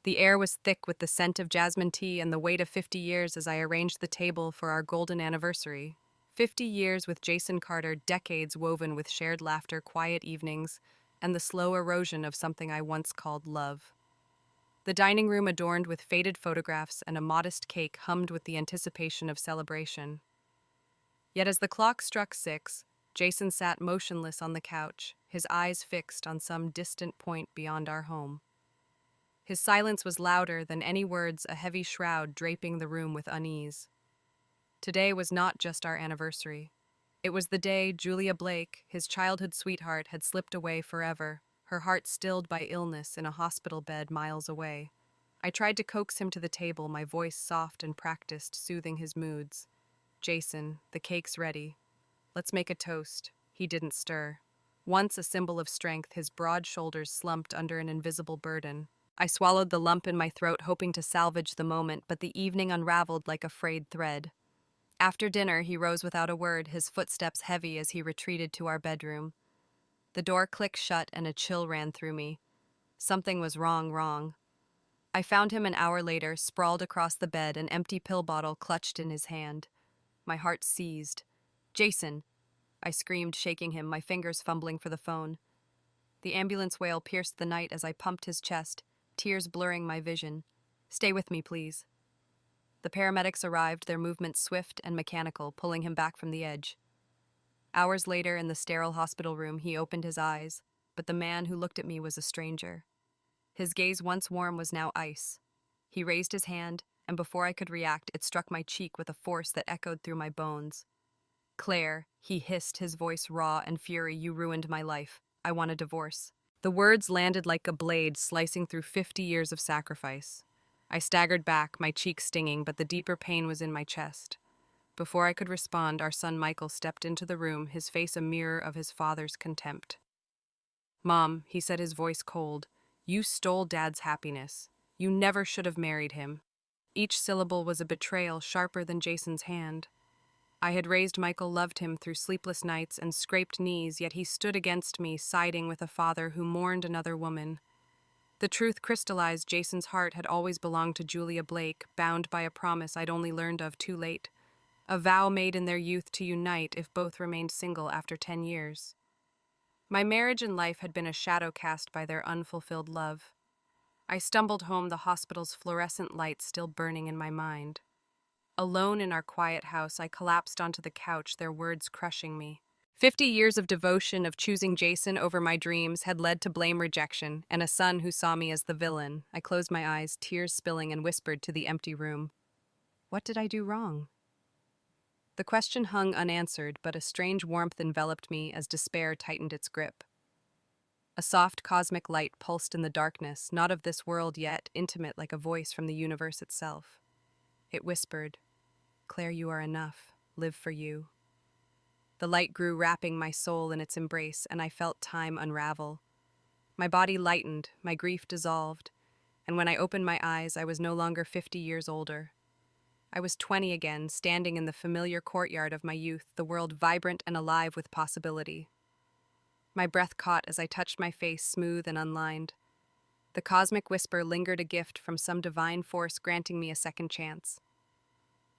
The air was thick with the scent of jasmine tea and the weight of 50 years as I arranged the table for our golden anniversary. 50 years with Jason Carter, decades woven with shared laughter, quiet evenings, and the slow erosion of something I once called love. The dining room adorned with faded photographs and a modest cake hummed with the anticipation of celebration. Yet as the clock struck 6, Jason sat motionless on the couch, his eyes fixed on some distant point beyond our home. His silence was louder than any words, a heavy shroud draping the room with unease. Today was not just our anniversary. It was the day Julia Blake, his childhood sweetheart, had slipped away forever, her heart stilled by illness in a hospital bed miles away. I tried to coax him to the table, my voice soft and practiced, soothing his moods. Jason, the cake's ready. Let's make a toast. He didn't stir. Once a symbol of strength, his broad shoulders slumped under an invisible burden. I swallowed the lump in my throat, hoping to salvage the moment, but the evening unraveled like a frayed thread. After dinner, he rose without a word, his footsteps heavy as he retreated to our bedroom. The door clicked shut and a chill ran through me. Something was wrong. I found him an hour later, sprawled across the bed, an empty pill bottle clutched in his hand. My heart seized. "Jason!" I screamed, shaking him, my fingers fumbling for the phone. The ambulance wail pierced the night as I pumped his chest, tears blurring my vision. "Stay with me, please." The paramedics arrived, their movements swift and mechanical, pulling him back from the edge. Hours later, in the sterile hospital room, he opened his eyes, but the man who looked at me was a stranger. His gaze, once warm, was now ice. He raised his hand, and before I could react, it struck my cheek with a force that echoed through my bones. "Claire," he hissed, his voice raw and fury, "you ruined my life. I want a divorce." The words landed like a blade slicing through 50 years of sacrifice. I staggered back, my cheek stinging, but the deeper pain was in my chest. Before I could respond, our son Michael stepped into the room, his face a mirror of his father's contempt. "Mom," he said, his voice cold, "you stole Dad's happiness. You never should have married him." Each syllable was a betrayal sharper than Jason's hand. I had raised Michael, loved him through sleepless nights and scraped knees, yet he stood against me, siding with a father who mourned another woman. The truth crystallized. Jason's heart had always belonged to Julia Blake, bound by a promise I'd only learned of too late. A vow made in their youth to unite if both remained single after 10 years. My marriage and life had been a shadow cast by their unfulfilled love. I stumbled home, the hospital's fluorescent lights still burning in my mind. Alone in our quiet house, I collapsed onto the couch, their words crushing me. 50 years of devotion, of choosing Jason over my dreams, had led to blame, rejection, and a son who saw me as the villain. I closed my eyes, tears spilling, and whispered to the empty room, "What did I do wrong?" The question hung unanswered, but a strange warmth enveloped me as despair tightened its grip. A soft cosmic light pulsed in the darkness, not of this world yet, intimate like a voice from the universe itself. It whispered, "Claire, you are enough. Live for you." The light grew, wrapping my soul in its embrace, and I felt time unravel. My body lightened, my grief dissolved, and when I opened my eyes, I was no longer 50 years older. I was 20 again, standing in the familiar courtyard of my youth, the world vibrant and alive with possibility. My breath caught as I touched my face, smooth and unlined. The cosmic whisper lingered, a gift from some divine force granting me a second chance.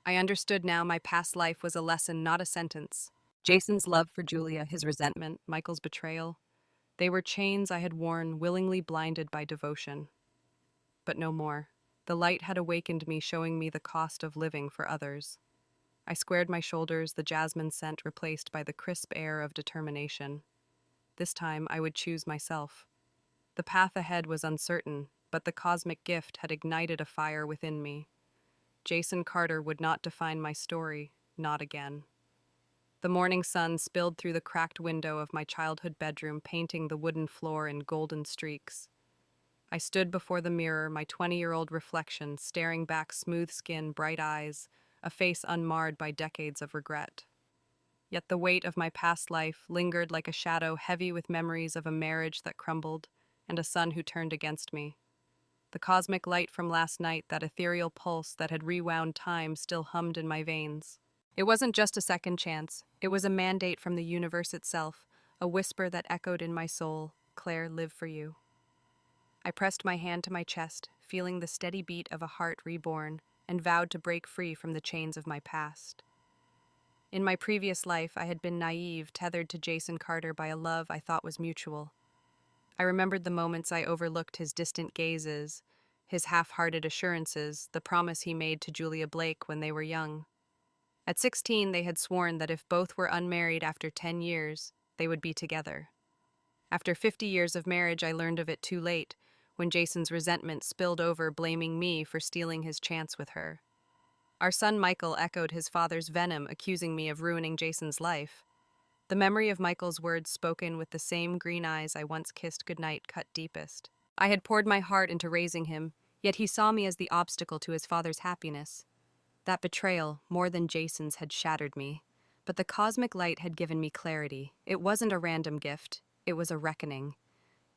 I understood now my past life was a lesson, not a sentence. Jason's love for Julia, his resentment, Michael's betrayal. They were chains I had worn, willingly blinded by devotion. But no more. The light had awakened me, showing me the cost of living for others. I squared my shoulders, the jasmine scent replaced by the crisp air of determination. This time I would choose myself. The path ahead was uncertain, but the cosmic gift had ignited a fire within me. Jason Carter would not define my story, not again. The morning sun spilled through the cracked window of my childhood bedroom, painting the wooden floor in golden streaks. I stood before the mirror, my 20-year-old reflection, staring back, smooth skin, bright eyes, a face unmarred by decades of regret. Yet the weight of my past life lingered like a shadow, heavy with memories of a marriage that crumbled and a son who turned against me. The cosmic light from last night, that ethereal pulse that had rewound time, still hummed in my veins. It wasn't just a second chance. It was a mandate from the universe itself, a whisper that echoed in my soul, "Claire, live for you." I pressed my hand to my chest, feeling the steady beat of a heart reborn, and vowed to break free from the chains of my past. In my previous life, I had been naive, tethered to Jason Carter by a love I thought was mutual. I remembered the moments I overlooked his distant gazes, his half-hearted assurances, the promise he made to Julia Blake when they were young. At 16, they had sworn that if both were unmarried after 10 years, they would be together. After 50 years of marriage, I learned of it too late, when Jason's resentment spilled over, blaming me for stealing his chance with her. Our son Michael echoed his father's venom, accusing me of ruining Jason's life. The memory of Michael's words spoken with the same green eyes I once kissed goodnight cut deepest. I had poured my heart into raising him, yet he saw me as the obstacle to his father's happiness. That betrayal, more than Jason's, had shattered me. But the cosmic light had given me clarity. It wasn't a random gift. It was a reckoning.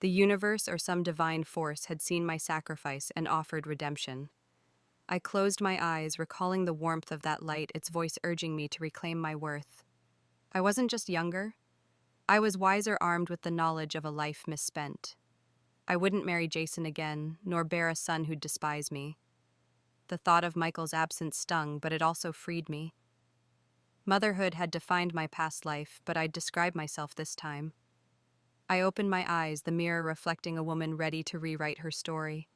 The universe or some divine force had seen my sacrifice and offered redemption. I closed my eyes, recalling the warmth of that light, its voice urging me to reclaim my worth. I wasn't just younger. I was wiser, armed with the knowledge of a life misspent. I wouldn't marry Jason again, nor bear a son who'd despise me. The thought of Michael's absence stung, but it also freed me. Motherhood had defined my past life, but I'd describe myself this time. I opened my eyes, the mirror reflecting a woman ready to rewrite her story.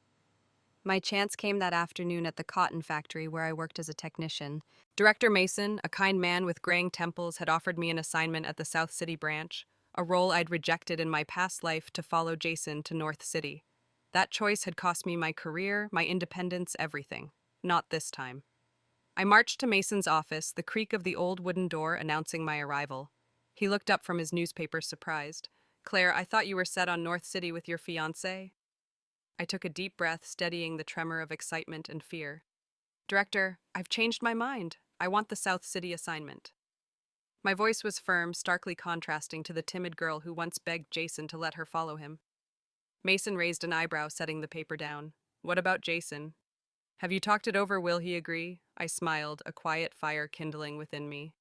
My chance came that afternoon at the cotton factory where I worked as a technician. Director Mason, a kind man with graying temples, had offered me an assignment at the South City branch, a role I'd rejected in my past life to follow Jason to North City. That choice had cost me my career, my independence, everything. Not this time. I marched to Mason's office, the creak of the old wooden door announcing my arrival. He looked up from his newspaper, surprised. "Claire, I thought you were set on North City with your fiancé." I took a deep breath, steadying the tremor of excitement and fear. "Director, I've changed my mind. I want the South City assignment." My voice was firm, starkly contrasting to the timid girl who once begged Jason to let her follow him. Mason raised an eyebrow, setting the paper down. "What about Jason? Have you talked it over? Will he agree?" I smiled, a quiet fire kindling within me.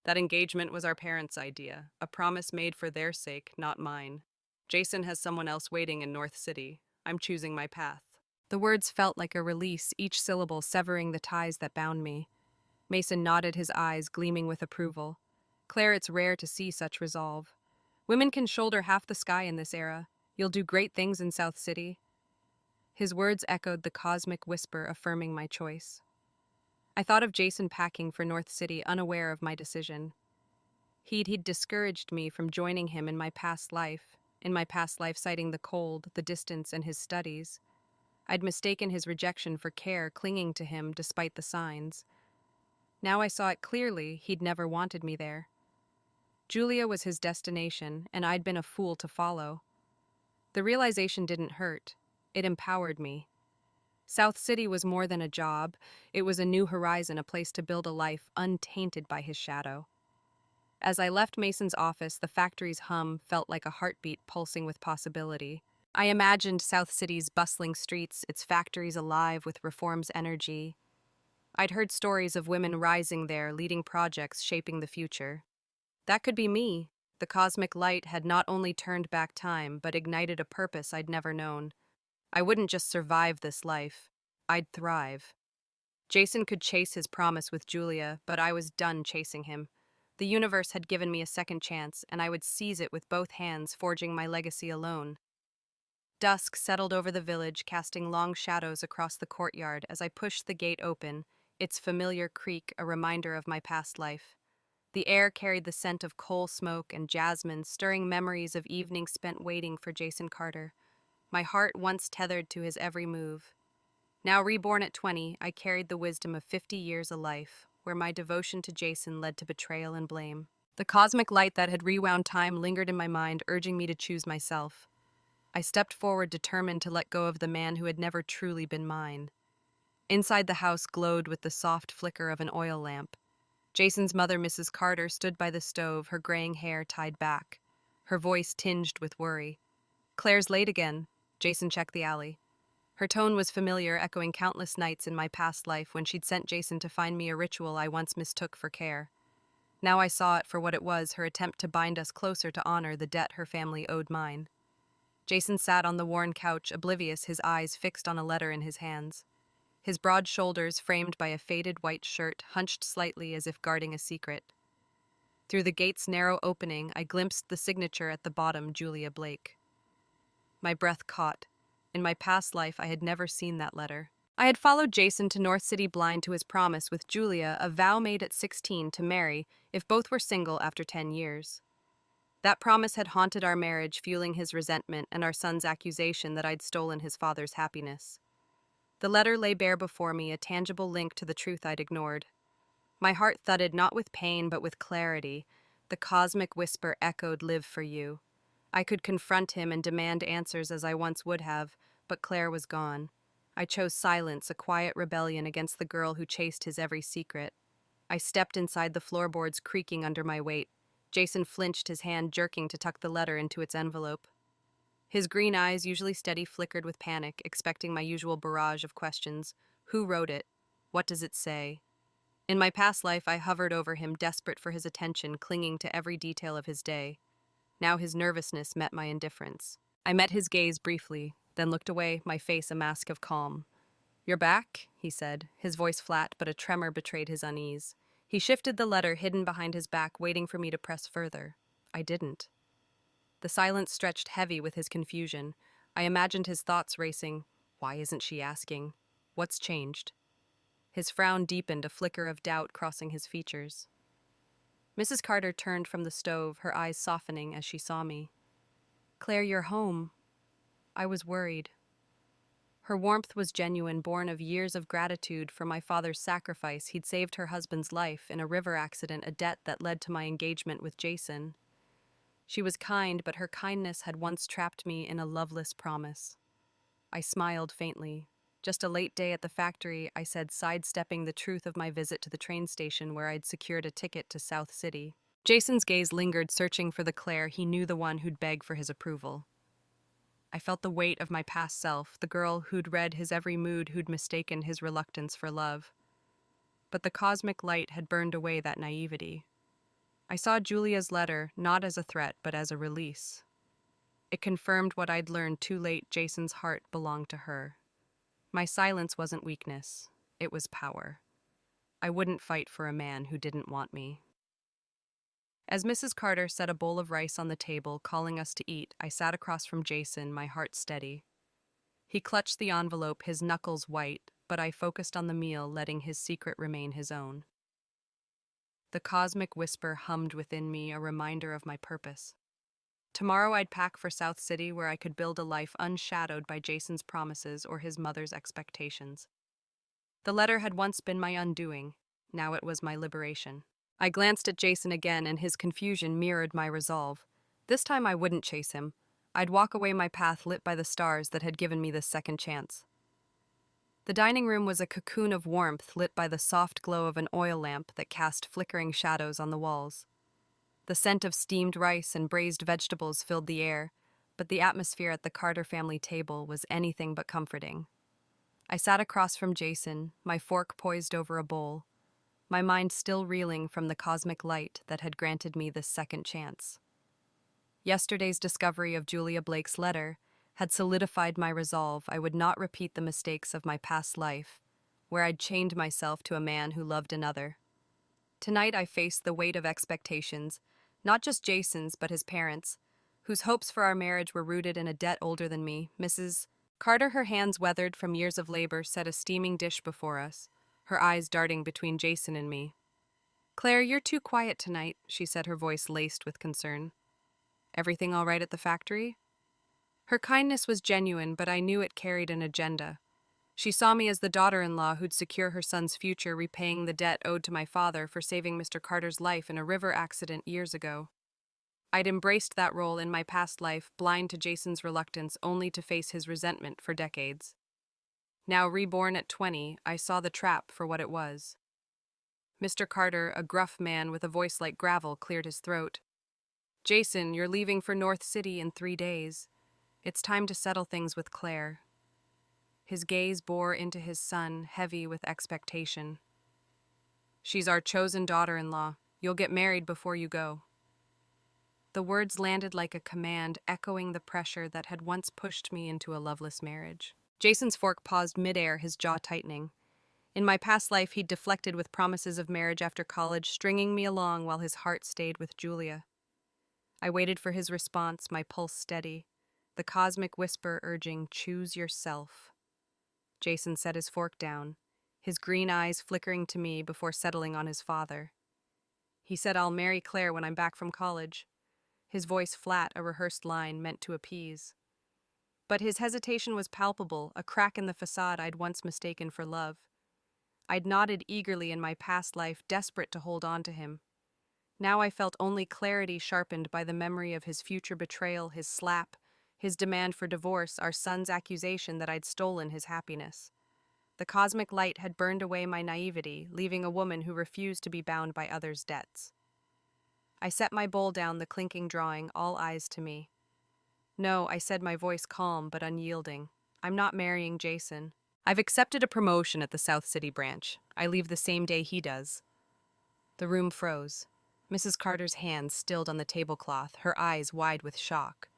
That engagement was our parents' idea, a promise made for their sake, not mine. Jason has someone else waiting in North City. I'm choosing my path. The words felt like a release, each syllable severing the ties that bound me. Mason nodded, his eyes gleaming with approval. "Claire, it's rare to see such resolve. Women can shoulder half the sky in this era. You'll do great things in South City." His words echoed the cosmic whisper, affirming my choice. I thought of Jason packing for North City, unaware of my decision. He'd discouraged me from joining him in my past life, citing the cold, the distance, and his studies. I'd mistaken his rejection for care, clinging to him despite the signs. Now I saw it clearly, he'd never wanted me there. Julia was his destination, and I'd been a fool to follow. The realization didn't hurt. It empowered me. South City was more than a job. It was a new horizon, a place to build a life untainted by his shadow. As I left Mason's office, the factory's hum felt like a heartbeat pulsing with possibility. I imagined South City's bustling streets, its factories alive with reform's energy. I'd heard stories of women rising there, leading projects, shaping the future. That could be me. The cosmic light had not only turned back time, but ignited a purpose I'd never known. I wouldn't just survive this life. I'd thrive. Jason could chase his promise with Julia, but I was done chasing him. The universe had given me a second chance, and I would seize it with both hands, forging my legacy alone. Dusk settled over the village, casting long shadows across the courtyard as I pushed the gate open, its familiar creak a reminder of my past life. The air carried the scent of coal smoke and jasmine, stirring memories of evenings spent waiting for Jason Carter. My heart once tethered to his every move. Now reborn at 20, I carried the wisdom of 50 years a life, where my devotion to Jason led to betrayal and blame. The cosmic light that had rewound time lingered in my mind, urging me to choose myself. I stepped forward, determined to let go of the man who had never truly been mine. Inside the house glowed with the soft flicker of an oil lamp. Jason's mother, Mrs. Carter, stood by the stove, her graying hair tied back, her voice tinged with worry. "Claire's late again." Jason checked the alley. Her tone was familiar, echoing countless nights in my past life when she'd sent Jason to find me a ritual I once mistook for care. Now I saw it for what it was, her attempt to bind us closer, to honor the debt her family owed mine. Jason sat on the worn couch, oblivious, his eyes fixed on a letter in his hands. His broad shoulders, framed by a faded white shirt, hunched slightly as if guarding a secret. Through the gate's narrow opening, I glimpsed the signature at the bottom, Julia Blake. My breath caught. In my past life, I had never seen that letter. I had followed Jason to North City blind to his promise with Julia, a vow made at 16 to marry if both were single after 10 years. That promise had haunted our marriage, fueling his resentment and our son's accusation that I'd stolen his father's happiness. The letter lay bare before me, a tangible link to the truth I'd ignored. My heart thudded not with pain but with clarity. The cosmic whisper echoed, "Live for you." I could confront him and demand answers as I once would have, but Claire was gone. I chose silence, a quiet rebellion against the girl who chased his every secret. I stepped inside, the floorboards creaking under my weight. Jason flinched, his hand jerking to tuck the letter into its envelope. His green eyes, usually steady, flickered with panic, expecting my usual barrage of questions. Who wrote it? What does it say? In my past life, I hovered over him, desperate for his attention, clinging to every detail of his day. Now his nervousness met my indifference. I met his gaze briefly, then looked away, my face a mask of calm. "You're back," he said, his voice flat, but a tremor betrayed his unease. He shifted the letter hidden behind his back, waiting for me to press further. I didn't. The silence stretched heavy with his confusion. I imagined his thoughts racing. Why isn't she asking? What's changed? His frown deepened, a flicker of doubt crossing his features. Mrs. Carter turned from the stove, her eyes softening as she saw me. "Claire, you're home." I was worried. Her warmth was genuine, born of years of gratitude for my father's sacrifice. He'd saved her husband's life in a river accident, a debt that led to my engagement with Jason. She was kind, but her kindness had once trapped me in a loveless promise. I smiled faintly. "Just a late day at the factory," I said, sidestepping the truth of my visit to the train station where I'd secured a ticket to South City. Jason's gaze lingered, searching for the Claire he knew, the one who'd beg for his approval. I felt the weight of my past self, the girl who'd read his every mood, who'd mistaken his reluctance for love. But the cosmic light had burned away that naivety. I saw Julia's letter not as a threat, but as a release. It confirmed what I'd learned too late: Jason's heart belonged to her. My silence wasn't weakness, it was power. I wouldn't fight for a man who didn't want me. As Mrs. Carter set a bowl of rice on the table, calling us to eat, I sat across from Jason, my heart steady. He clutched the envelope, his knuckles white, but I focused on the meal, letting his secret remain his own. The cosmic whisper hummed within me, a reminder of my purpose. Tomorrow I'd pack for South City, where I could build a life unshadowed by Jason's promises or his mother's expectations. The letter had once been my undoing, now it was my liberation. I glanced at Jason again, and his confusion mirrored my resolve. This time I wouldn't chase him. I'd walk away, my path lit by the stars that had given me this second chance. The dining room was a cocoon of warmth, lit by the soft glow of an oil lamp that cast flickering shadows on the walls. The scent of steamed rice and braised vegetables filled the air, but the atmosphere at the Carter family table was anything but comforting. I sat across from Jason, my fork poised over a bowl, my mind still reeling from the cosmic light that had granted me this second chance. Yesterday's discovery of Julia Blake's letter had solidified my resolve. I would not repeat the mistakes of my past life, where I'd chained myself to a man who loved another. Tonight I faced the weight of expectations, not just Jason's, but his parents, whose hopes for our marriage were rooted in a debt older than me. Mrs. Carter, her hands weathered from years of labor, set a steaming dish before us, her eyes darting between Jason and me. "Claire, you're too quiet tonight," she said, her voice laced with concern. "Everything all right at the factory?" Her kindness was genuine, but I knew it carried an agenda. She saw me as the daughter-in-law who'd secure her son's future, repaying the debt owed to my father for saving Mr. Carter's life in a river accident years ago. I'd embraced that role in my past life, blind to Jason's reluctance, only to face his resentment for decades. Now, reborn at 20, I saw the trap for what it was. Mr. Carter, a gruff man with a voice like gravel, cleared his throat. "Jason, you're leaving for North City in 3 days. It's time to settle things with Claire." His gaze bore into his son, heavy with expectation. "She's our chosen daughter-in-law. You'll get married before you go." The words landed like a command, echoing the pressure that had once pushed me into a loveless marriage. Jason's fork paused midair, his jaw tightening. In my past life, he'd deflected with promises of marriage after college, stringing me along while his heart stayed with Julia. I waited for his response, my pulse steady, the cosmic whisper urging, "Choose yourself." Jason set his fork down, his green eyes flickering to me before settling on his father. He said, "I'll marry Claire when I'm back from college." His voice flat, a rehearsed line meant to appease. But his hesitation was palpable, a crack in the facade I'd once mistaken for love. I'd nodded eagerly in my past life, desperate to hold on to him. Now I felt only clarity sharpened by the memory of his future betrayal, his slap, his demand for divorce, our son's accusation that I'd stolen his happiness. The cosmic light had burned away my naivety, leaving a woman who refused to be bound by others' debts. I set my bowl down, the clinking drawing, all eyes to me. "No," I said, my voice calm but unyielding. "I'm not marrying Jason. I've accepted a promotion at the South City branch. I leave the same day he does." The room froze. Mrs. Carter's hands stilled on the tablecloth, her eyes wide with shock.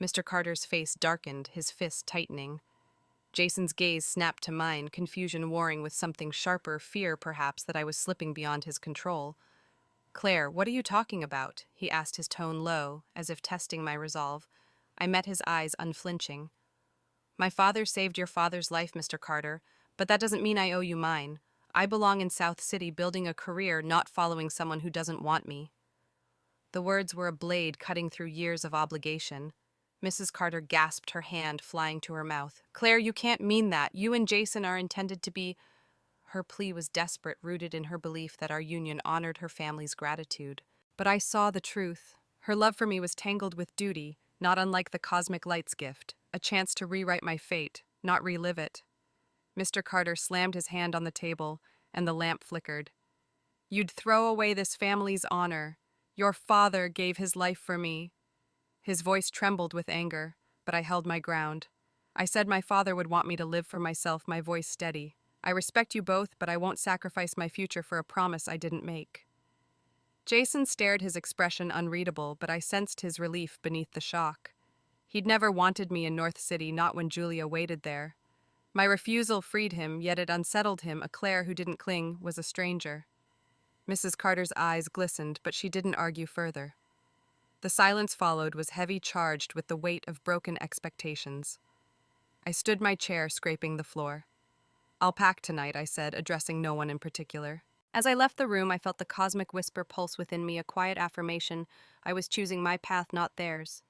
Mr. Carter's face darkened, his fist tightening. Jason's gaze snapped to mine, confusion warring with something sharper, fear perhaps that I was slipping beyond his control. "Claire, what are you talking about?" he asked, his tone low, as if testing my resolve. I met his eyes unflinching. "My father saved your father's life, Mr. Carter, but that doesn't mean I owe you mine. I belong in South City, building a career, not following someone who doesn't want me." The words were a blade cutting through years of obligation. Mrs. Carter gasped, her hand flying to her mouth. "Claire, you can't mean that. You and Jason are intended to be—" Her plea was desperate, rooted in her belief that our union honored her family's gratitude. But I saw the truth. Her love for me was tangled with duty, not unlike the cosmic light's gift, a chance to rewrite my fate, not relive it. Mr. Carter slammed his hand on the table, and the lamp flickered. "You'd throw away this family's honor. Your father gave his life for me." His voice trembled with anger, but I held my ground. I said my father would want me to live for myself, my voice steady. "I respect you both, but I won't sacrifice my future for a promise I didn't make." Jason stared, his expression unreadable, but I sensed his relief beneath the shock. He'd never wanted me in North City, not when Julia waited there. My refusal freed him, yet it unsettled him. A Claire who didn't cling was a stranger. Mrs. Carter's eyes glistened, but she didn't argue further. The silence followed was heavy, charged with the weight of broken expectations. I stood my chair, scraping the floor. "I'll pack tonight," I said, addressing no one in particular. As I left the room, I felt the cosmic whisper pulse within me, a quiet affirmation I was choosing my path, not theirs.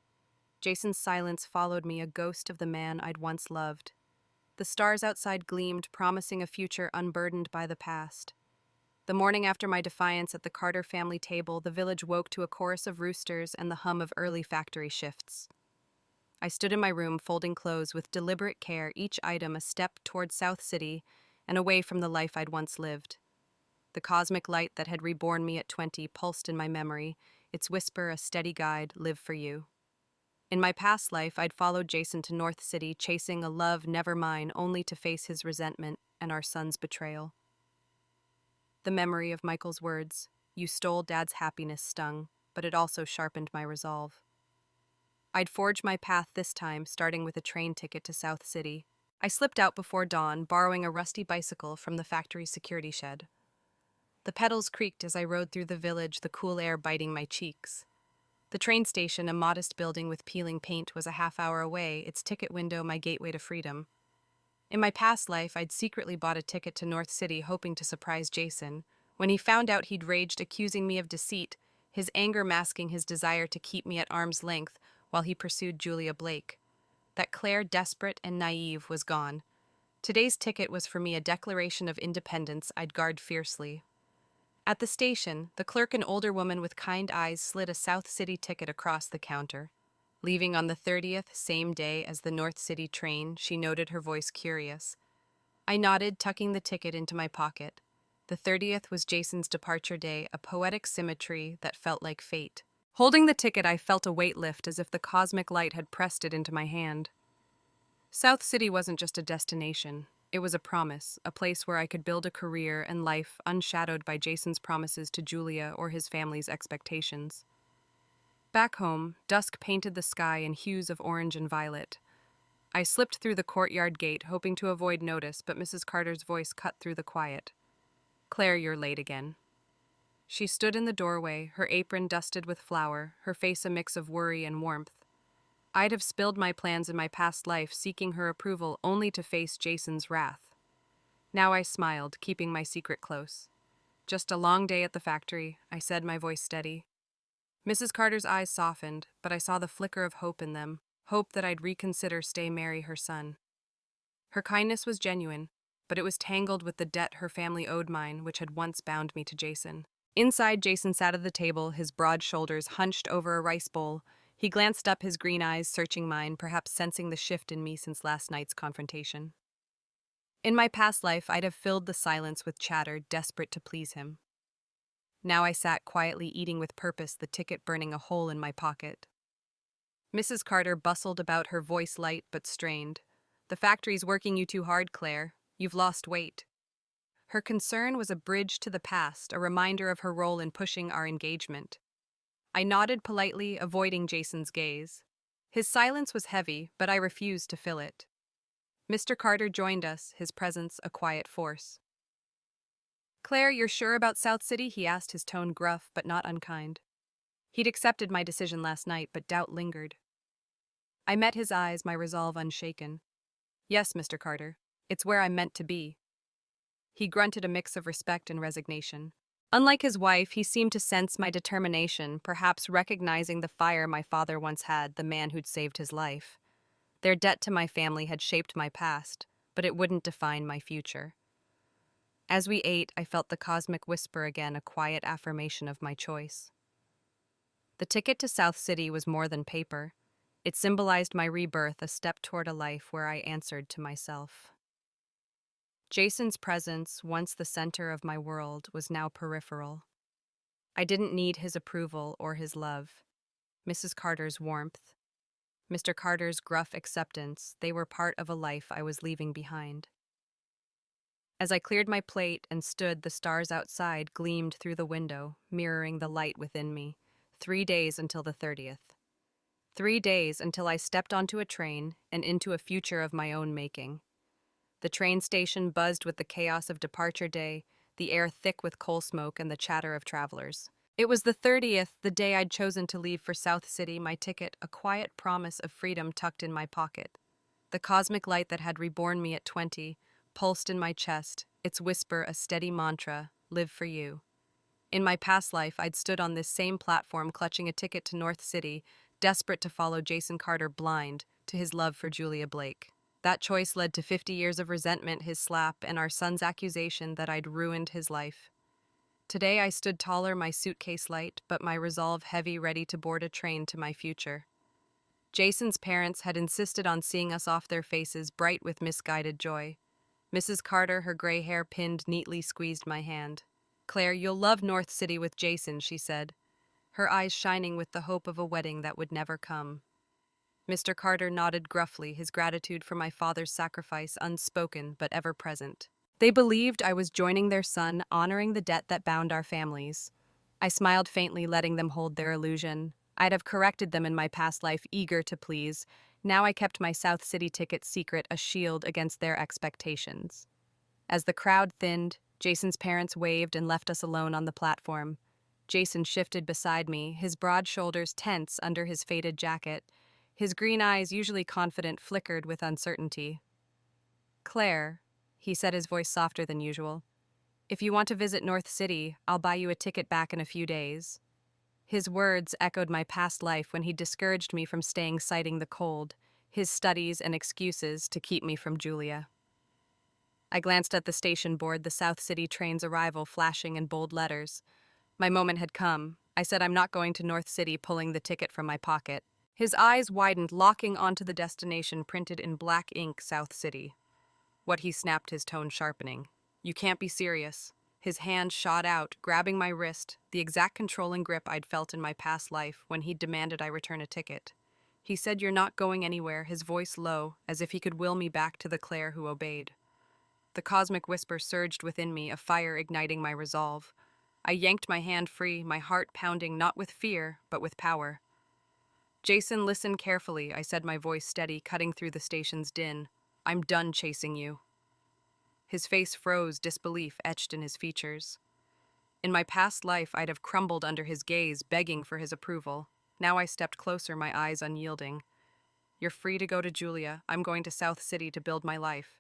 Jason's silence followed me, a ghost of the man I'd once loved. The stars outside gleamed, promising a future unburdened by the past. The morning after my defiance at the Carter family table, the village woke to a chorus of roosters and the hum of early factory shifts. I stood in my room, folding clothes with deliberate care, each item a step toward South City and away from the life I'd once lived. The cosmic light that had reborn me at 20 pulsed in my memory, its whisper a steady guide, "Live for you." In my past life, I'd followed Jason to North City, chasing a love never mine, only to face his resentment and our son's betrayal. The memory of Michael's words, "You stole Dad's happiness," stung, but it also sharpened my resolve. I'd forge my path this time, starting with a train ticket to South City. I slipped out before dawn, borrowing a rusty bicycle from the factory security shed. The pedals creaked as I rode through the village, the cool air biting my cheeks. The train station, a modest building with peeling paint, was a half-hour away, its ticket window my gateway to freedom. In my past life, I'd secretly bought a ticket to North City, hoping to surprise Jason. When he found out, he'd raged, accusing me of deceit, his anger masking his desire to keep me at arm's length while he pursued Julia Blake. That Claire, desperate and naive, was gone. Today's ticket was for me a declaration of independence I'd guard fiercely. At the station, the clerk, an older woman with kind eyes, slid a South City ticket across the counter. "Leaving on the 30th, same day as the North City train," she noted, her voice curious. I nodded, tucking the ticket into my pocket. The 30th was Jason's departure day, a poetic symmetry that felt like fate. Holding the ticket, I felt a weight lift, as if the cosmic light had pressed it into my hand. South City wasn't just a destination. It was a promise, a place where I could build a career and life unshadowed by Jason's promises to Julia or his family's expectations. Back home, dusk painted the sky in hues of orange and violet. I slipped through the courtyard gate, hoping to avoid notice, but Mrs. Carter's voice cut through the quiet. "Claire, you're late again." She stood in the doorway, her apron dusted with flour, her face a mix of worry and warmth. I'd have spilled my plans in my past life, seeking her approval only to face Jason's wrath. Now I smiled, keeping my secret close. "Just a long day at the factory," I said, my voice steady. Mrs. Carter's eyes softened, but I saw the flicker of hope in them, hope that I'd reconsider marry her son. Her kindness was genuine, but it was tangled with the debt her family owed mine, which had once bound me to Jason. Inside, Jason sat at the table, his broad shoulders hunched over a rice bowl. He glanced up, his green eyes searching mine, perhaps sensing the shift in me since last night's confrontation. In my past life, I'd have filled the silence with chatter, desperate to please him. Now I sat quietly, eating with purpose, the ticket burning a hole in my pocket. Mrs. Carter bustled about, her voice light but strained. "The factory's working you too hard, Claire. You've lost weight." Her concern was a bridge to the past, a reminder of her role in pushing our engagement. I nodded politely, avoiding Jason's gaze. His silence was heavy, but I refused to fill it. Mr. Carter joined us, his presence a quiet force. "Claire, you're sure about South City?" he asked, his tone gruff but not unkind. He'd accepted my decision last night, but doubt lingered. I met his eyes, my resolve unshaken. "Yes, Mr. Carter. It's where I'm meant to be." He grunted, a mix of respect and resignation. Unlike his wife, he seemed to sense my determination, perhaps recognizing the fire my father once had, the man who'd saved his life. Their debt to my family had shaped my past, but it wouldn't define my future. As we ate, I felt the cosmic whisper again, a quiet affirmation of my choice. The ticket to South City was more than paper. It symbolized my rebirth, a step toward a life where I answered to myself. Jason's presence, once the center of my world, was now peripheral. I didn't need his approval or his love. Mrs. Carter's warmth, Mr. Carter's gruff acceptance, they were part of a life I was leaving behind. As I cleared my plate and stood, the stars outside gleamed through the window, mirroring the light within me. 3 days until the 30th. 3 days until I stepped onto a train and into a future of my own making. The train station buzzed with the chaos of departure day, the air thick with coal smoke and the chatter of travelers. It was the 30th, the day I'd chosen to leave for South City, my ticket, a quiet promise of freedom tucked in my pocket. The cosmic light that had reborn me at 20 pulsed in my chest, its whisper a steady mantra, "Live for you." In my past life, I'd stood on this same platform clutching a ticket to North City, desperate to follow Jason Carter blind to his love for Julia Blake. That choice led to 50 years of resentment, his slap, and our son's accusation that I'd ruined his life. Today I stood taller, my suitcase light, but my resolve heavy, ready to board a train to my future. Jason's parents had insisted on seeing us off, their faces bright with misguided joy. Mrs. Carter, her gray hair pinned neatly, squeezed my hand. "Claire, you'll love North City with Jason," she said, her eyes shining with the hope of a wedding that would never come. Mr. Carter nodded gruffly, his gratitude for my father's sacrifice unspoken but ever present. They believed I was joining their son, honoring the debt that bound our families. I smiled faintly, letting them hold their illusion. I'd have corrected them in my past life, eager to please. Now I kept my South City ticket secret, a shield against their expectations. As the crowd thinned, Jason's parents waved and left us alone on the platform. Jason shifted beside me, his broad shoulders tense under his faded jacket. His green eyes, usually confident, flickered with uncertainty. "Claire," he said, his voice softer than usual, "if you want to visit North City, I'll buy you a ticket back in a few days." His words echoed my past life when he discouraged me from staying, citing the cold, his studies and excuses to keep me from Julia. I glanced at the station board, the South City train's arrival flashing in bold letters. My moment had come. I said, "I'm not going to North City," pulling the ticket from my pocket. His eyes widened, locking onto the destination printed in black ink, South City. "What?" he snapped, his tone sharpening. "You can't be serious." His hand shot out, grabbing my wrist, the exact controlling grip I'd felt in my past life when he demanded I return a ticket. He said, "You're not going anywhere," his voice low, as if he could will me back to the Clare who obeyed. The cosmic whisper surged within me, a fire igniting my resolve. I yanked my hand free, my heart pounding not with fear, but with power. Jason, listen carefully, I said, my voice steady, cutting through the station's din. I'm done chasing you. His face froze, disbelief etched in his features. In my past life, I'd have crumbled under his gaze, begging for his approval. Now I stepped closer, my eyes unyielding. You're free to go to Julia. I'm going to South City to build my life.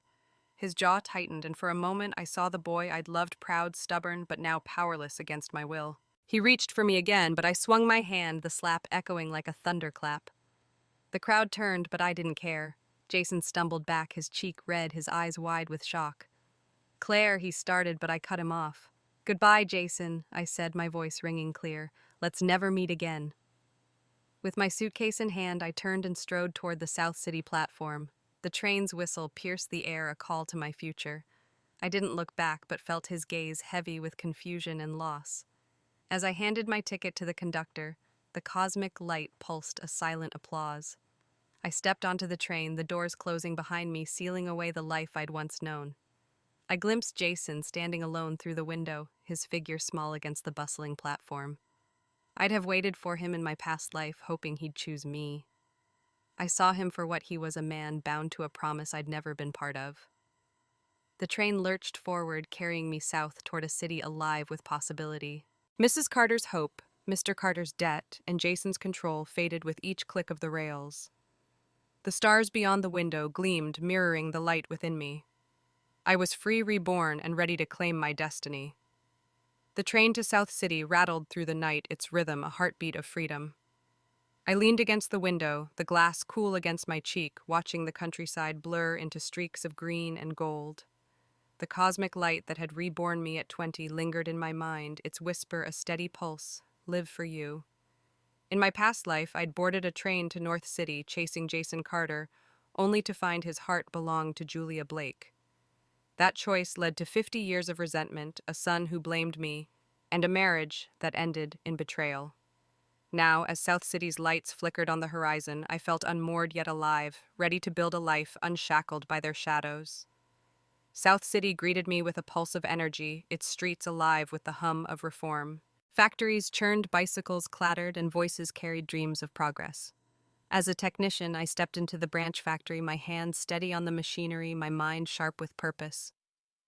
His jaw tightened, and for a moment I saw the boy I'd loved, proud, stubborn, but now powerless against my will. He reached for me again, but I swung my hand, the slap echoing like a thunderclap. The crowd turned, but I didn't care. Jason stumbled back, his cheek red, his eyes wide with shock. Claire, he started, but I cut him off. Goodbye, Jason, I said, my voice ringing clear. Let's never meet again. With my suitcase in hand, I turned and strode toward the South City platform. The train's whistle pierced the air, a call to my future. I didn't look back, but felt his gaze heavy with confusion and loss. As I handed my ticket to the conductor, the cosmic light pulsed a silent applause. I stepped onto the train, the doors closing behind me, sealing away the life I'd once known. I glimpsed Jason standing alone through the window, his figure small against the bustling platform. I'd have waited for him in my past life, hoping he'd choose me. I saw him for what he was, a man bound to a promise I'd never been part of. The train lurched forward, carrying me south toward a city alive with possibility. Mrs. Carter's hope, Mr. Carter's debt, and Jason's control faded with each click of the rails. The stars beyond the window gleamed, mirroring the light within me. I was free, reborn, and ready to claim my destiny. The train to South City rattled through the night, its rhythm a heartbeat of freedom. I leaned against the window, the glass cool against my cheek, watching the countryside blur into streaks of green and gold. The cosmic light that had reborn me at 20 lingered in my mind, its whisper a steady pulse, live for you. In my past life, I'd boarded a train to North City, chasing Jason Carter, only to find his heart belonged to Julia Blake. That choice led to 50 years of resentment, a son who blamed me, and a marriage that ended in betrayal. Now, as South City's lights flickered on the horizon, I felt unmoored yet alive, ready to build a life unshackled by their shadows. South City greeted me with a pulse of energy, its streets alive with the hum of reform. Factories churned, bicycles clattered, and voices carried dreams of progress. As a technician, I stepped into the branch factory, my hands steady on the machinery, my mind sharp with purpose.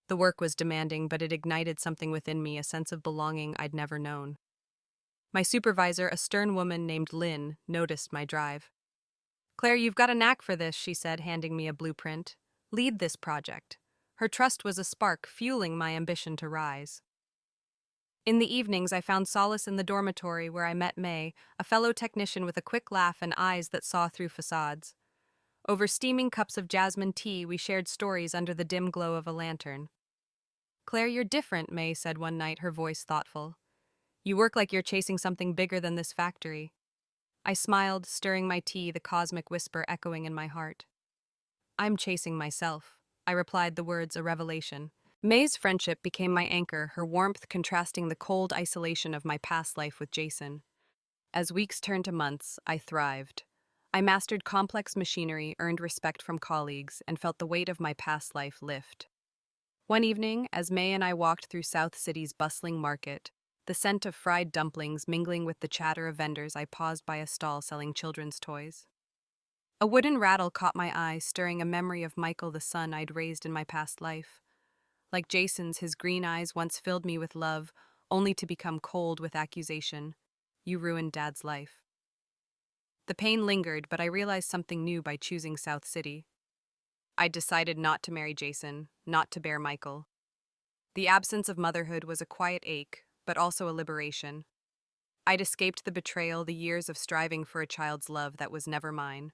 The work was demanding, but it ignited something within me, a sense of belonging I'd never known. My supervisor, a stern woman named Lynn, noticed my drive. Claire, you've got a knack for this, she said, handing me a blueprint. Lead this project. Her trust was a spark, fueling my ambition to rise. In the evenings, I found solace in the dormitory where I met May, a fellow technician with a quick laugh and eyes that saw through facades. Over steaming cups of jasmine tea, we shared stories under the dim glow of a lantern. Claire, you're different, May said one night, her voice thoughtful. You work like you're chasing something bigger than this factory. I smiled, stirring my tea, the cosmic whisper echoing in my heart. I'm chasing myself, I replied, the words a revelation. May's friendship became my anchor, her warmth contrasting the cold isolation of my past life with Jason. As weeks turned to months, I thrived. I mastered complex machinery, earned respect from colleagues, and felt the weight of my past life lift. One evening, as May and I walked through South City's bustling market, the scent of fried dumplings mingling with the chatter of vendors, I paused by a stall selling children's toys. A wooden rattle caught my eye, stirring a memory of Michael, the son I'd raised in my past life. Like Jason's, his green eyes once filled me with love, only to become cold with accusation. You ruined Dad's life. The pain lingered, but I realized something new by choosing South City. I decided not to marry Jason, not to bear Michael. The absence of motherhood was a quiet ache, but also a liberation. I'd escaped the betrayal, the years of striving for a child's love that was never mine.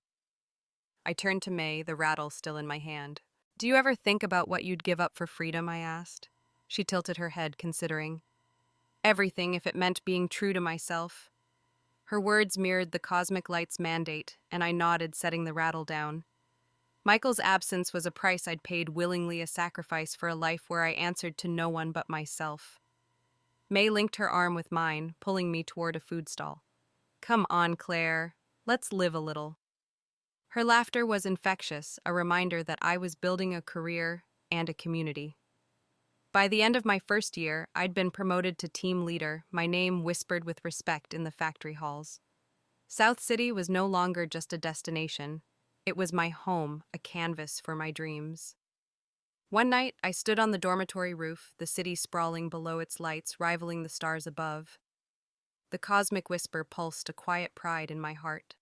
I turned to May, the rattle still in my hand. Do you ever think about what you'd give up for freedom, I asked. She tilted her head, considering. Everything, if it meant being true to myself. Her words mirrored the cosmic light's mandate, and I nodded, setting the rattle down. Michael's absence was a price I'd paid willingly, a sacrifice for a life where I answered to no one but myself. May linked her arm with mine, pulling me toward a food stall. Come on, Claire. Let's live a little. Her laughter was infectious, a reminder that I was building a career and a community. By the end of my first year, I'd been promoted to team leader, my name whispered with respect in the factory halls. South City was no longer just a destination. It was my home, a canvas for my dreams. One night, I stood on the dormitory roof, the city sprawling below its lights, rivaling the stars above. The cosmic whisper pulsed a quiet pride in my heart.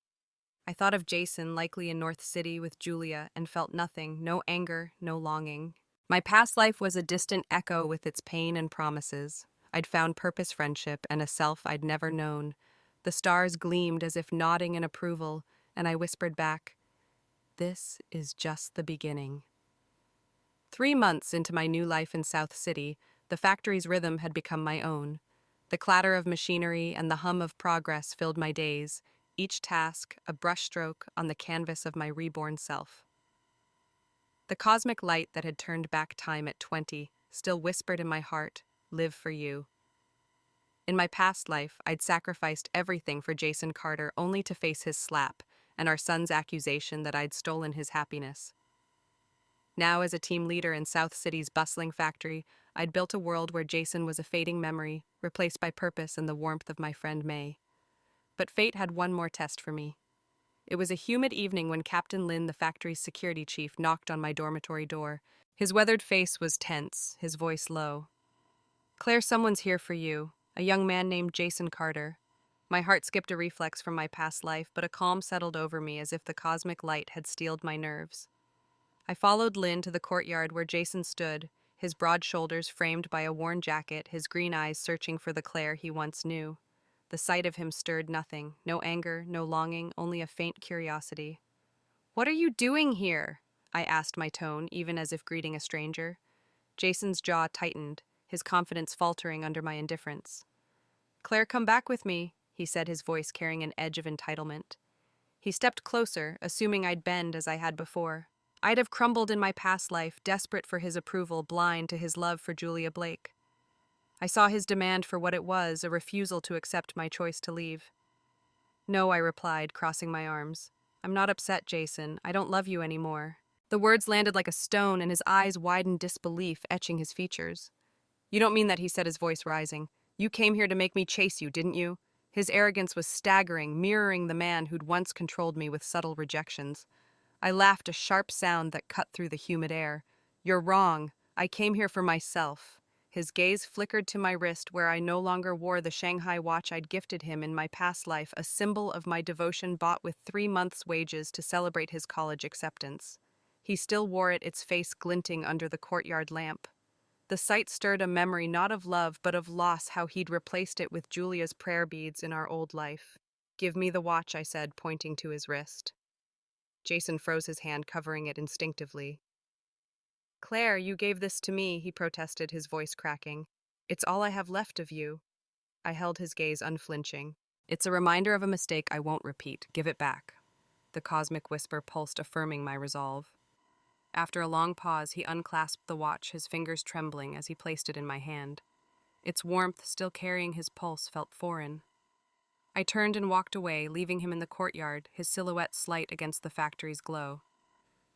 I thought of Jason, likely in North City with Julia, and felt nothing, no anger, no longing. My past life was a distant echo with its pain and promises. I'd found purpose, friendship, and a self I'd never known. The stars gleamed as if nodding in approval, and I whispered back, "This is just the beginning." 3 months into my new life in South City, the factory's rhythm had become my own. The clatter of machinery and the hum of progress filled my days, each task a brushstroke on the canvas of my reborn self. The cosmic light that had turned back time at 20 still whispered in my heart, "Live for you." In my past life, I'd sacrificed everything for Jason Carter only to face his slap and our son's accusation that I'd stolen his happiness. Now, as a team leader in South City's bustling factory, I'd built a world where Jason was a fading memory, replaced by purpose and the warmth of my friend May. But fate had one more test for me. It was a humid evening when Captain Lin, the factory's security chief, knocked on my dormitory door. His weathered face was tense, his voice low. "Claire, someone's here for you, a young man named Jason Carter." My heart skipped a reflex from my past life, but a calm settled over me as if the cosmic light had steeled my nerves. I followed Lin to the courtyard where Jason stood, his broad shoulders framed by a worn jacket, his green eyes searching for the Clare he once knew. The sight of him stirred nothing, no anger, no longing, only a faint curiosity. "What are you doing here?" I asked, my tone even as if greeting a stranger. Jason's jaw tightened, his confidence faltering under my indifference. "Claire, come back with me," he said, his voice carrying an edge of entitlement. He stepped closer, assuming I'd bend as I had before. I'd have crumbled in my past life, desperate for his approval, blind to his love for Julia Blake. I saw his demand for what it was, a refusal to accept my choice to leave. "No," I replied, crossing my arms. "I'm not upset, Jason. I don't love you anymore." The words landed like a stone, and his eyes widened disbelief, etching his features. "You don't mean that," he said, his voice rising. "You came here to make me chase you, didn't you?" His arrogance was staggering, mirroring the man who'd once controlled me with subtle rejections. I laughed, a sharp sound that cut through the humid air. "You're wrong. I came here for myself." His gaze flickered to my wrist, where I no longer wore the Shanghai watch I'd gifted him in my past life, a symbol of my devotion bought with 3 months' wages to celebrate his college acceptance. He still wore it, its face glinting under the courtyard lamp. The sight stirred a memory not of love, but of loss, how he'd replaced it with Julia's prayer beads in our old life. "Give me the watch," I said, pointing to his wrist. Jason froze his hand, covering it instinctively. "Claire, you gave this to me," he protested, his voice cracking. "It's all I have left of you." I held his gaze unflinching. "It's a reminder of a mistake I won't repeat. Give it back." The cosmic whisper pulsed, affirming my resolve. After a long pause, he unclasped the watch, his fingers trembling as he placed it in my hand. Its warmth, still carrying his pulse, felt foreign. I turned and walked away, leaving him in the courtyard, his silhouette slight against the factory's glow.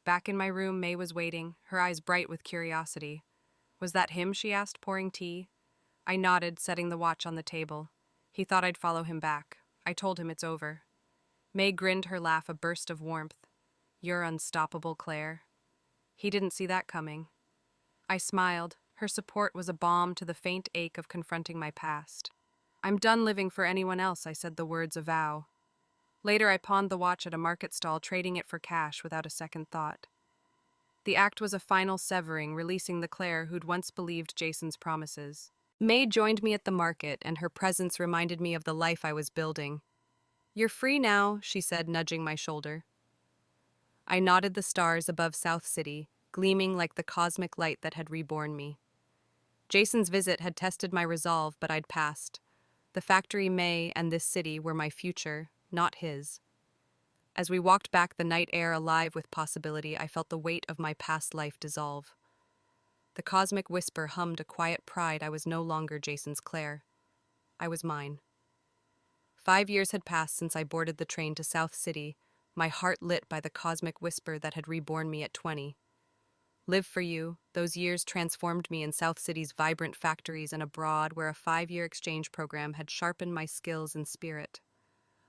Back in my room, May was waiting, her eyes bright with curiosity. "Was that him?" she asked, pouring tea. I nodded, setting the watch on the table. He thought I'd follow him back. I told him it's over. May grinned, her laugh a burst of warmth. "You're unstoppable, Claire." He didn't see that coming. I smiled. Her support was a balm to the faint ache of confronting my past. "I'm done living for anyone else," I said, the words a vow. Later, I pawned the watch at a market stall, trading it for cash without a second thought. The act was a final severing, releasing the Claire who'd once believed Jason's promises. May joined me at the market, and her presence reminded me of the life I was building. "You're free now," she said, nudging my shoulder. I nodded, the stars above South City, gleaming like the cosmic light that had reborn me. Jason's visit had tested my resolve, but I'd passed. The factory, May, and this city were my future, not his. As we walked back, the night air alive with possibility, I felt the weight of my past life dissolve. The cosmic whisper hummed a quiet pride. I was no longer Jason's Claire. I was mine. 5 years had passed since I boarded the train to South City, my heart lit by the cosmic whisper that had reborn me at 20. Live for you, those years transformed me in South City's vibrant factories and abroad, where a 5-year exchange program had sharpened my skills and spirit.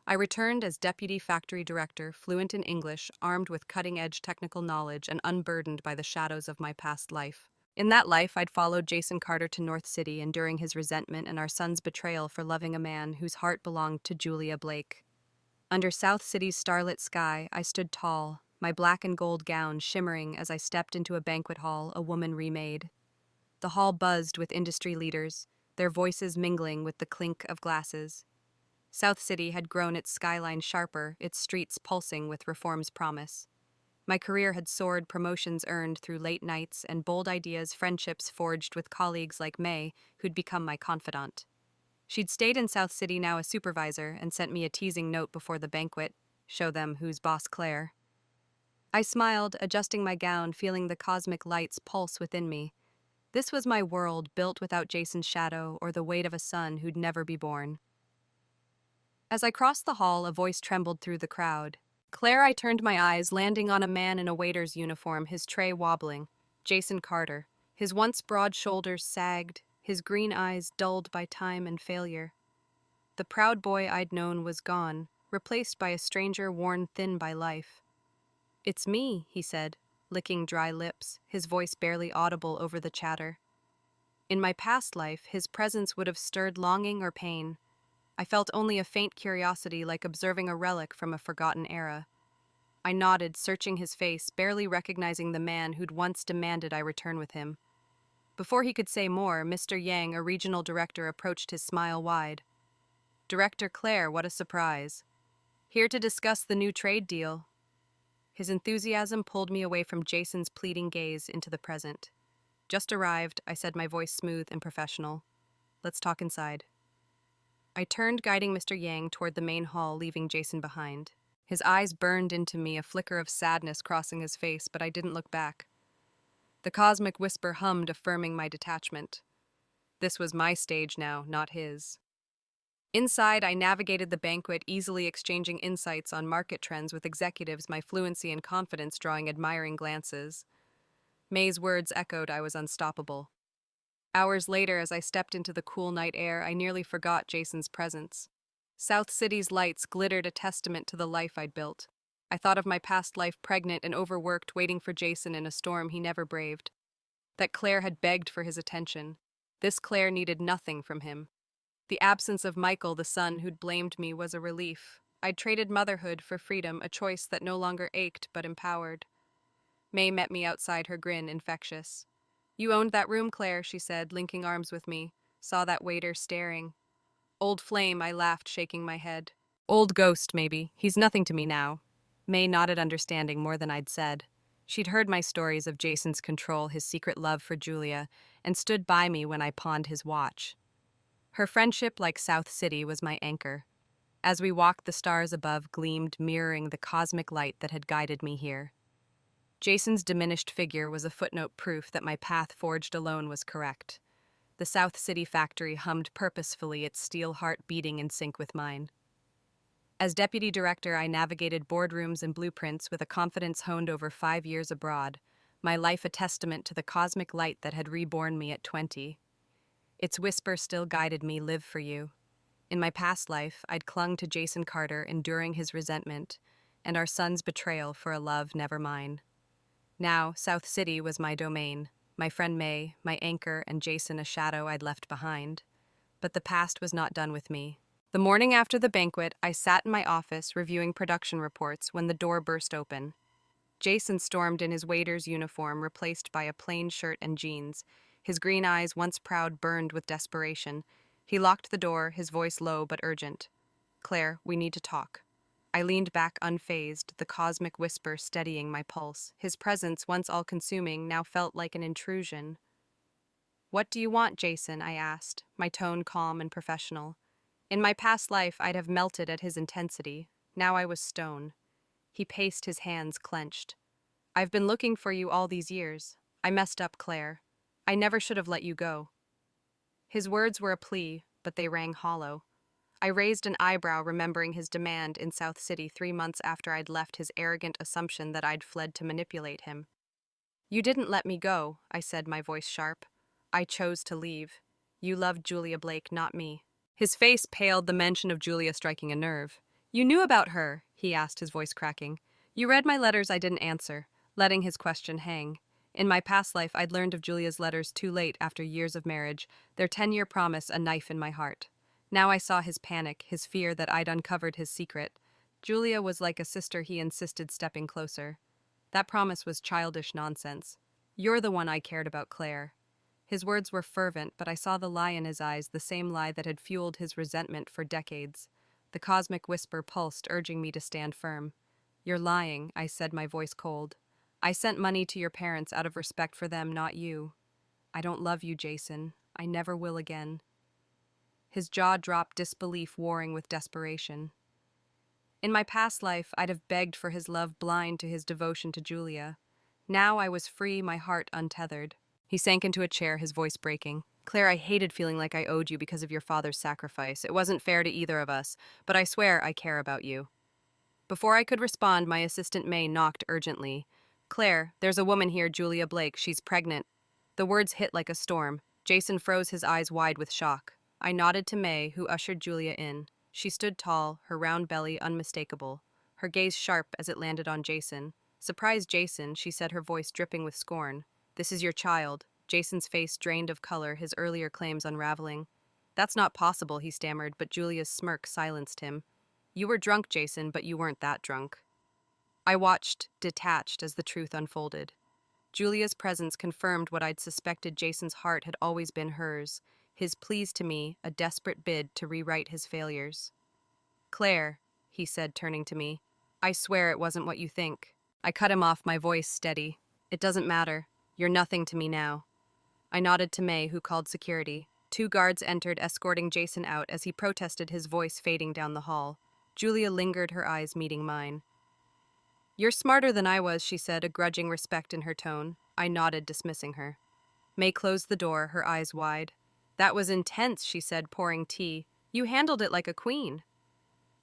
I returned as deputy factory director, fluent in English, armed with cutting-edge technical knowledge and unburdened by the shadows of my past life. In that life, I'd followed Jason Carter to North City, enduring his resentment and our son's betrayal for loving a man whose heart belonged to Julia Blake. Under South City's starlit sky, I stood tall, my black and gold gown shimmering as I stepped into a banquet hall a woman remade. The hall buzzed with industry leaders, their voices mingling with the clink of glasses. South City had grown its skyline sharper, its streets pulsing with reform's promise. My career had soared, promotions earned through late nights, and bold ideas, friendships forged with colleagues like May, who'd become my confidant. She'd stayed in South City, now a supervisor, and sent me a teasing note before the banquet, show them who's boss Clare. I smiled, adjusting my gown, feeling the cosmic lights pulse within me. This was my world, built without Jason's shadow or the weight of a son who'd never be born. As I crossed the hall, a voice trembled through the crowd. Claire, I turned my eyes, landing on a man in a waiter's uniform, his tray wobbling. Jason Carter. His once broad shoulders sagged, his green eyes dulled by time and failure. The proud boy I'd known was gone, replaced by a stranger worn thin by life. "It's me," he said, licking dry lips, his voice barely audible over the chatter. In my past life, his presence would have stirred longing or pain. I felt only a faint curiosity, like observing a relic from a forgotten era. I nodded, searching his face, barely recognizing the man who'd once demanded I return with him. Before he could say more, Mr. Yang, a regional director, approached, his smile wide. "Director Clare, what a surprise. Here to discuss the new trade deal." His enthusiasm pulled me away from Jason's pleading gaze into the present. "Just arrived," I said, my voice smooth and professional. "Let's talk inside." I turned, guiding Mr. Yang toward the main hall, leaving Jason behind. His eyes burned into me, a flicker of sadness crossing his face, but I didn't look back. The cosmic whisper hummed, affirming my detachment. This was my stage now, not his. Inside, I navigated the banquet, easily exchanging insights on market trends with executives, my fluency and confidence drawing admiring glances. May's words echoed, I was unstoppable. Hours later, as I stepped into the cool night air, I nearly forgot Jason's presence. South City's lights glittered, a testament to the life I'd built. I thought of my past life, pregnant and overworked, waiting for Jason in a storm he never braved. That Claire had begged for his attention. This Claire needed nothing from him. The absence of Michael, the son who'd blamed me, was a relief. I'd traded motherhood for freedom, a choice that no longer ached but empowered. May met me outside, her grin infectious. "You owned that room, Claire," she said, linking arms with me. Saw that waiter staring. "Old flame," I laughed, shaking my head. "Old ghost, maybe. He's nothing to me now." May nodded, understanding more than I'd said. She'd heard my stories of Jason's control, his secret love for Julia, and stood by me when I pawned his watch. Her friendship, like South City, was my anchor. As we walked, the stars above gleamed, mirroring the cosmic light that had guided me here. Jason's diminished figure was a footnote, proof that my path forged alone was correct. The South City factory hummed purposefully, its steel heart beating in sync with mine. As deputy director, I navigated boardrooms and blueprints with a confidence honed over 5 years abroad, my life a testament to the cosmic light that had reborn me at 20. Its whisper still guided me, live for you. In my past life, I'd clung to Jason Carter, enduring his resentment, and our son's betrayal for a love never mine. Now, South City was my domain, my friend May, my anchor, and Jason a shadow I'd left behind. But the past was not done with me. The morning after the banquet, I sat in my office reviewing production reports when the door burst open. Jason stormed in his waiter's uniform, replaced by a plain shirt and jeans. His green eyes, once proud, burned with desperation. He locked the door, his voice low but urgent. "Claire, we need to talk." I leaned back unfazed, the cosmic whisper steadying my pulse. His presence, once all-consuming, now felt like an intrusion. "What do you want, Jason?" I asked, my tone calm and professional. In my past life, I'd have melted at his intensity. Now I was stone. He paced, his hands clenched. "I've been looking for you all these years. I messed up, Claire. I never should have let you go." His words were a plea, but they rang hollow. I raised an eyebrow, remembering his demand in South City 3 months after I'd left, his arrogant assumption that I'd fled to manipulate him. "You didn't let me go," I said, my voice sharp. "I chose to leave. You loved Julia Blake, not me." His face paled, the mention of Julia striking a nerve. You knew about her, he asked, his voice cracking. You read my letters I didn't answer, letting his question hang. In my past life, I'd learned of Julia's letters too late after years of marriage, their 10-year promise a knife in my heart. Now I saw his panic, his fear that I'd uncovered his secret. Julia was like a sister, he insisted, stepping closer. That promise was childish nonsense. You're the one I cared about, Clare. His words were fervent, but I saw the lie in his eyes, the same lie that had fueled his resentment for decades. The cosmic whisper pulsed, urging me to stand firm. You're lying, I said, my voice cold. I sent money to your parents out of respect for them, not you. I don't love you, Jason. I never will again. His jaw dropped, disbelief warring with desperation. In my past life, I'd have begged for his love, blind to his devotion to Julia. Now I was free, my heart untethered. He sank into a chair, his voice breaking. Claire, I hated feeling like I owed you because of your father's sacrifice. It wasn't fair to either of us, but I swear I care about you. Before I could respond, my assistant May knocked urgently. Claire, there's a woman here, Julia Blake. She's pregnant. The words hit like a storm. Jason froze, his eyes wide with shock. I nodded to May, who ushered Julia in. She stood tall, her round belly unmistakable, her gaze sharp as it landed on Jason. Surprised Jason, she said, her voice dripping with scorn. This is your child. Jason's face drained of color, his earlier claims unraveling. That's not possible, he stammered, but Julia's smirk silenced him. You were drunk, Jason, but you weren't that drunk. I watched, detached, as the truth unfolded. Julia's presence confirmed what I'd suspected. Jason's heart had always been hers, his pleas to me a desperate bid to rewrite his failures. Claire, he said, turning to me, I swear it wasn't what you think. I cut him off, my voice steady. It doesn't matter. You're nothing to me now. I nodded to May, who called security. 2 guards entered, escorting Jason out as he protested, his voice fading down the hall. Julia lingered, her eyes meeting mine. You're smarter than I was, she said, a grudging respect in her tone. I nodded, dismissing her. May closed the door, her eyes wide. That was intense, she said, pouring tea. You handled it like a queen.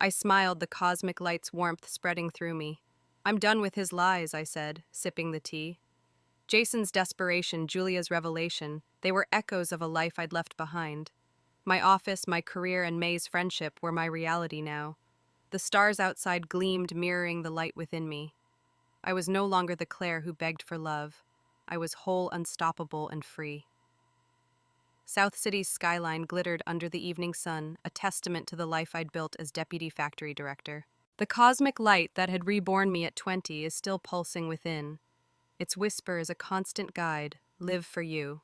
I smiled, the cosmic light's warmth spreading through me. I'm done with his lies, I said, sipping the tea. Jason's desperation, Julia's revelation, they were echoes of a life I'd left behind. My office, my career, and May's friendship were my reality now. The stars outside gleamed, mirroring the light within me. I was no longer the Clare who begged for love. I was whole, unstoppable, and free. South City's skyline glittered under the evening sun, a testament to the life I'd built as deputy factory director. The cosmic light that had reborn me at 20 is still pulsing within. Its whisper is a constant guide. Live for you.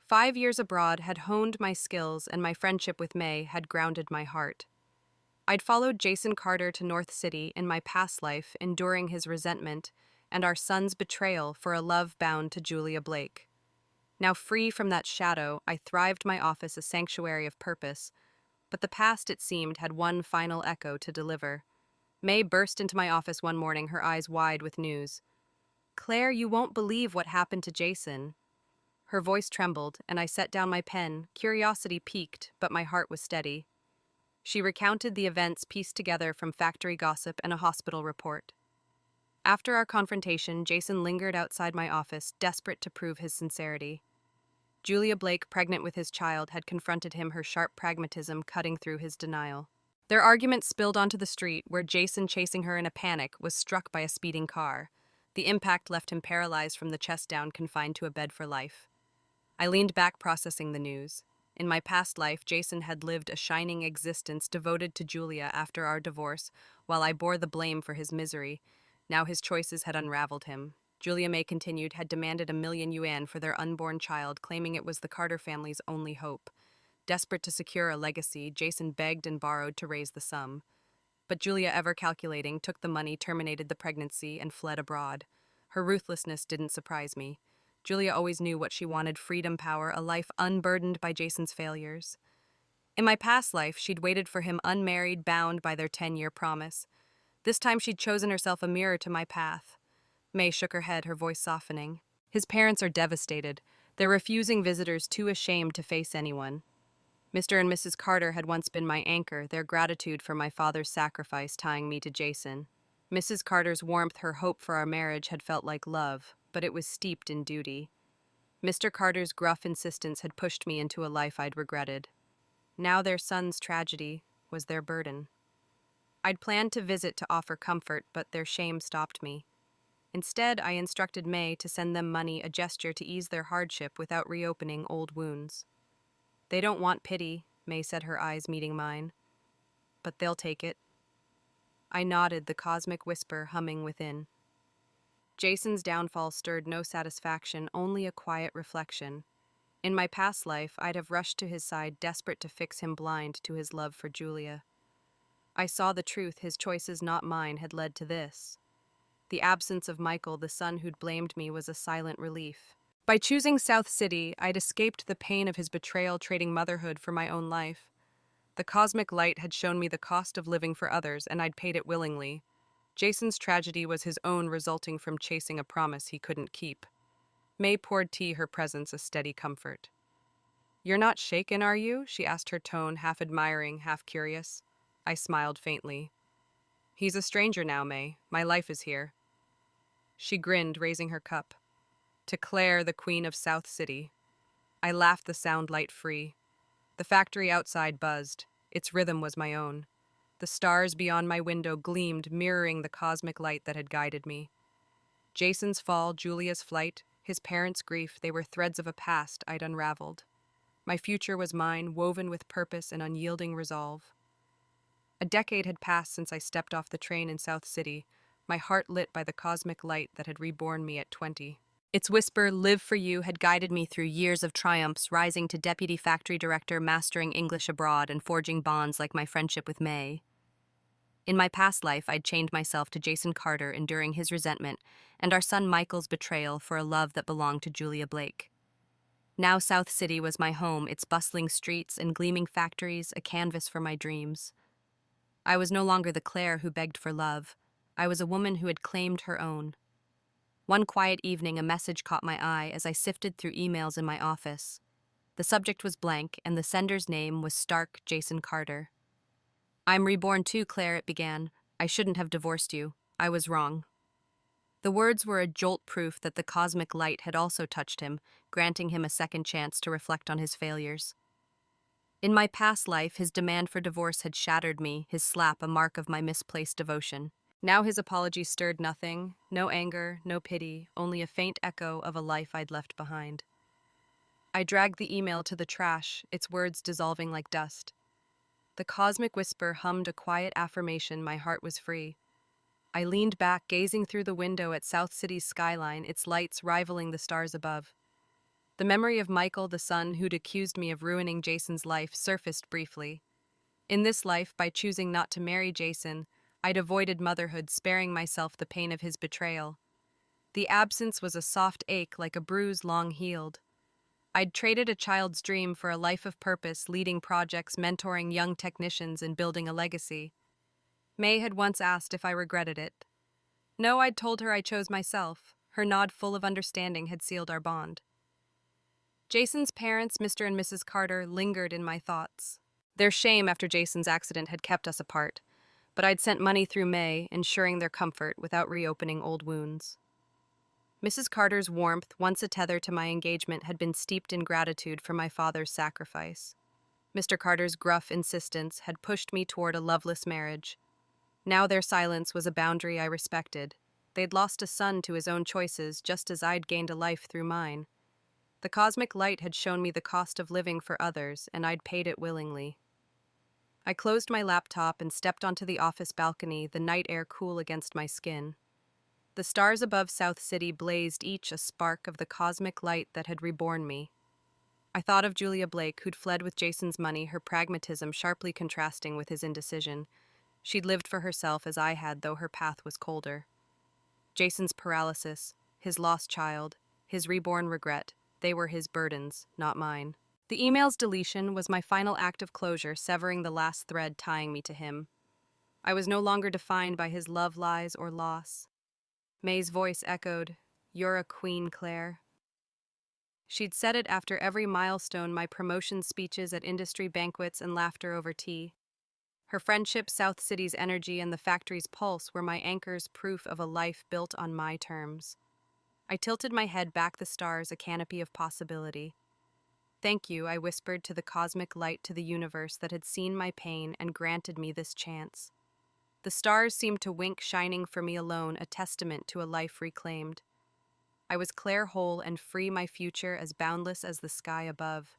5 years abroad had honed my skills, and my friendship with May had grounded my heart. I'd followed Jason Carter to North City in my past life, enduring his resentment and our son's betrayal for a love bound to Julia Blake. Now free from that shadow, I thrived, my office a sanctuary of purpose, but the past, it seemed, had one final echo to deliver. May burst into my office one morning, her eyes wide with news. Claire, you won't believe what happened to Jason. Her voice trembled, and I set down my pen. Curiosity piqued, but my heart was steady. She recounted the events pieced together from factory gossip and a hospital report. After our confrontation, Jason lingered outside my office, desperate to prove his sincerity. Julia Blake, pregnant with his child, had confronted him, her sharp pragmatism cutting through his denial. Their argument spilled onto the street, where Jason, chasing her in a panic, was struck by a speeding car. The impact left him paralyzed from the chest down, confined to a bed for life. I leaned back, processing the news. In my past life, Jason had lived a shining existence devoted to Julia after our divorce, while I bore the blame for his misery. Now his choices had unraveled him. Julia, May continued, had demanded $1,000,000 for their unborn child, claiming it was the Carter family's only hope. Desperate to secure a legacy, Jason begged and borrowed to raise the sum. But Julia, ever calculating, took the money, terminated the pregnancy, and fled abroad. Her ruthlessness didn't surprise me. Julia always knew what she wanted: freedom, power, a life unburdened by Jason's failures. In my past life, she'd waited for him unmarried, bound by their 10-year promise. This time she'd chosen herself a mirror to my path. May shook her head, her voice softening. His parents are devastated. They're refusing visitors, too ashamed to face anyone. Mr. and Mrs. Carter had once been my anchor, their gratitude for my father's sacrifice tying me to Jason. Mrs. Carter's warmth, her hope for our marriage, had felt like love, but it was steeped in duty. Mr. Carter's gruff insistence had pushed me into a life I'd regretted. Now their son's tragedy was their burden. I'd planned to visit to offer comfort, but their shame stopped me. Instead, I instructed May to send them money, a gesture to ease their hardship without reopening old wounds. They don't want pity, May said, her eyes meeting mine. But they'll take it. I nodded, the cosmic whisper humming within. Jason's downfall stirred no satisfaction, only a quiet reflection. In my past life, I'd have rushed to his side, desperate to fix him blind to his love for Julia. I saw the truth, his choices, not mine, had led to this. The absence of Michael, the son who'd blamed me, was a silent relief. By choosing South City, I'd escaped the pain of his betrayal, trading motherhood for my own life. The cosmic light had shown me the cost of living for others, and I'd paid it willingly. Jason's tragedy was his own, resulting from chasing a promise he couldn't keep. May poured tea, her presence a steady comfort. "You're not shaken, are you?" she asked, her tone half admiring, half curious. I smiled faintly. "He's a stranger now, May. My life is here." She grinned, raising her cup. "To Clare, the queen of South City." I laughed, the sound light-free. The factory outside buzzed. Its rhythm was my own. The stars beyond my window gleamed, mirroring the cosmic light that had guided me. Jason's fall, Julia's flight, his parents' grief, they were threads of a past I'd unraveled. My future was mine, woven with purpose and unyielding resolve. A decade had passed since I stepped off the train in South City, my heart lit by the cosmic light that had reborn me at 20. Its whisper, "Live for you," had guided me through years of triumphs, rising to deputy factory director, mastering English abroad, and forging bonds like my friendship with May. In my past life, I'd chained myself to Jason Carter, enduring his resentment, and our son Michael's betrayal for a love that belonged to Julia Blake. Now South City was my home, its bustling streets and gleaming factories a canvas for my dreams. I was no longer the Clare who begged for love. I was a woman who had claimed her own. One quiet evening, a message caught my eye as I sifted through emails in my office. The subject was blank, and the sender's name was Stark Jason Carter. "I'm reborn too, Claire," it began. "I shouldn't have divorced you. I was wrong." The words were a jolt, proof that the cosmic light had also touched him, granting him a second chance to reflect on his failures. In my past life, his demand for divorce had shattered me, his slap a mark of my misplaced devotion. Now his apology stirred nothing, no anger, no pity, only a faint echo of a life I'd left behind. I dragged the email to the trash, its words dissolving like dust. The cosmic whisper hummed a quiet affirmation my heart was free. I leaned back, gazing through the window at South City's skyline, its lights rivaling the stars above. The memory of Michael, the son who'd accused me of ruining Jason's life, surfaced briefly. In this life, by choosing not to marry Jason, I'd avoided motherhood, sparing myself the pain of his betrayal. The absence was a soft ache, like a bruise long healed. I'd traded a child's dream for a life of purpose, leading projects, mentoring young technicians, and building a legacy. May had once asked if I regretted it. No, I'd told her I chose myself. Her nod, full of understanding, had sealed our bond. Jason's parents, Mr. and Mrs. Carter, lingered in my thoughts. Their shame after Jason's accident had kept us apart, but I'd sent money through May, ensuring their comfort without reopening old wounds. Mrs. Carter's warmth, once a tether to my engagement, had been steeped in gratitude for my father's sacrifice. Mr. Carter's gruff insistence had pushed me toward a loveless marriage. Now their silence was a boundary I respected. They'd lost a son to his own choices, just as I'd gained a life through mine. The cosmic light had shown me the cost of living for others, and I'd paid it willingly. I closed my laptop and stepped onto the office balcony, the night air cool against my skin. The stars above South City blazed, each a spark of the cosmic light that had reborn me. I thought of Julia Blake, who'd fled with Jason's money, her pragmatism sharply contrasting with his indecision. She'd lived for herself as I had, though her path was colder. Jason's paralysis, his lost child, his reborn regret, they were his burdens, not mine. The email's deletion was my final act of closure, severing the last thread tying me to him. I was no longer defined by his love lies or loss. May's voice echoed, "You're a queen, Claire." She'd said it after every milestone, my promotion speeches at industry banquets and laughter over tea. Her friendship, South City's energy, and the factory's pulse were my anchors, proof of a life built on my terms. I tilted my head back, the stars a canopy of possibility. "Thank you," I whispered to the cosmic light, to the universe that had seen my pain and granted me this chance. The stars seemed to wink, shining for me alone, a testament to a life reclaimed. I was Clare whole and free, my future as boundless as the sky above.